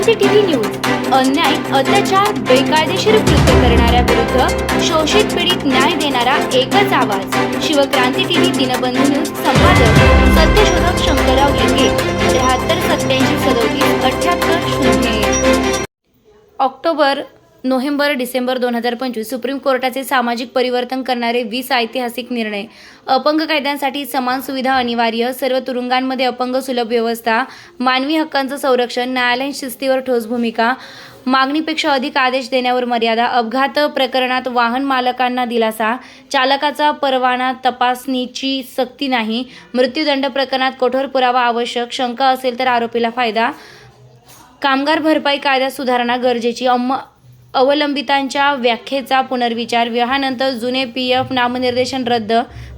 Shivkranti TV news अन्याय, अत्याचार, बेकायदेशीर कृत्य करणाऱ्या विरुद्ध शोषित पीडित न्याय देणारा एकच आवाज। शिवक्रांती टीव्ही दिनबंधू न्यूज संपादक सत्यशोधक शंकरराव लिंगे 73 87 37 78 ऑक्टोबर, नोव्हेंबर, डिसेंबर 2025 सुप्रीम कोर्टाचे सामाजिक परिवर्तन करणारे 20 ऐतिहासिक निर्णय। अपंग कायद्यांसाठी समान सुविधा अनिवार्य, सर्व तुरुंगांमध्ये अपंग सुलभ व्यवस्था, मानवी हक्कांचं संरक्षण, न्यायालयीन शिस्तीवर ठोस भूमिका, मागणीपेक्षा अधिक आदेश देण्यावर मर्यादा, अपघात प्रकरणात वाहन मालकांना दिलासा, चालकाचा परवाना तपासणीची सक्ती नाही, मृत्यूदंड प्रकरणात कठोर पुरावा आवश्यक, शंका असेल तर आरोपीला फायदा, कामगार भरपाई कायद्यात सुधारणा गरजेची, अवलंबितांच्या व्याख्येचा पुनर्विचार, विवाहानंतर जुने PF नामनिर्देशन रद्द,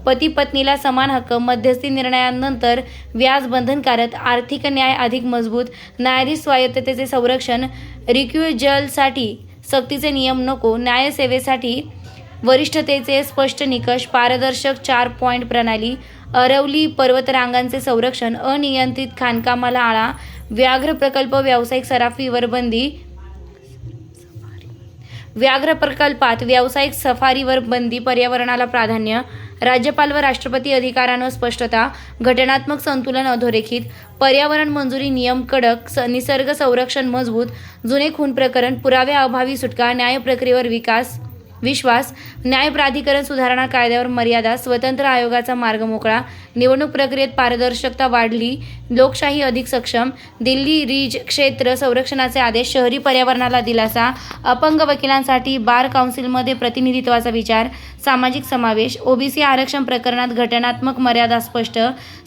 पती पत्नीला समान हक्क, मध्यस्थी निर्णयानंतर व्याज बंधनकारक, आर्थिक न्याय अधिक मजबूत, न्यायाधीश स्वायत्ततेचे संरक्षण, रिक्युजलसाठी सक्तीचे नियम नको, न्यायसेवेसाठी वरिष्ठतेचे स्पष्ट निकष, पारदर्शक 4 पॉइंट प्रणाली, अरवली पर्वतरांगांचे संरक्षण, अनियंत्रित खाणकामाला आळा, व्याघ्र प्रकल्प व्यावसायिक सराफीवर बंदी, व्याघ्र प्रकल्पात व्यावसायिक सफारीवर बंदी, पर्यावरणाला प्राधान्य, राज्यपाल व राष्ट्रपती अधिकारांवर स्पष्टता, घटनात्मक संतुलन अधोरेखित, पर्यावरण मंजुरी नियम कडक, निसर्ग संरक्षण मजबूत, जुने खून प्रकरण, पुराव्याअभावी सुटका, न्याय प्रक्रियेवर विश्वास, न्याय प्राधिकरण सुधारणा कायद्यावर मर्यादा, स्वतंत्र आयोगाचा मार्ग मोकळा, निवडणूक प्रक्रियेत पारदर्शकता वाढली, लोकशाही अधिक सक्षम, दिल्ली रिज क्षेत्र संरक्षणाचे आदेश, शहरी पर्यावरणाला दिलासा, अपंग वकिलांसाठी बार काउन्सिलमध्ये प्रतिनिधित्वाचा विचार, सामाजिक समावेश, OBC आरक्षण प्रकरणात घटनात्मक मर्यादा स्पष्ट,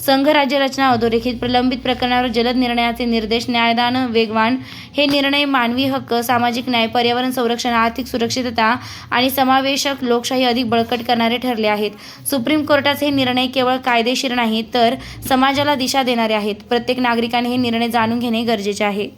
संघ राज्य रचना अधोरेखित, प्रलंबित प्रकरणावर जलद निर्णयाचे निर्देश, न्यायदान वेगवान। हे निर्णय मानवी हक्क, सामाजिक न्याय, पर्यावरण संरक्षण, आर्थिक सुरक्षितता आणि समावेशक लोकशाही अधिक बळकट करणारे ठरले आहेत। सुप्रीम कोर्टाचे हे निर्णय केवळ कायदेशीर नाहीत तर समाजाला दिशा देणारे आहेत। प्रत्येक नागरिकाने हे निर्णय जाणून घेणे गरजेचे आहे।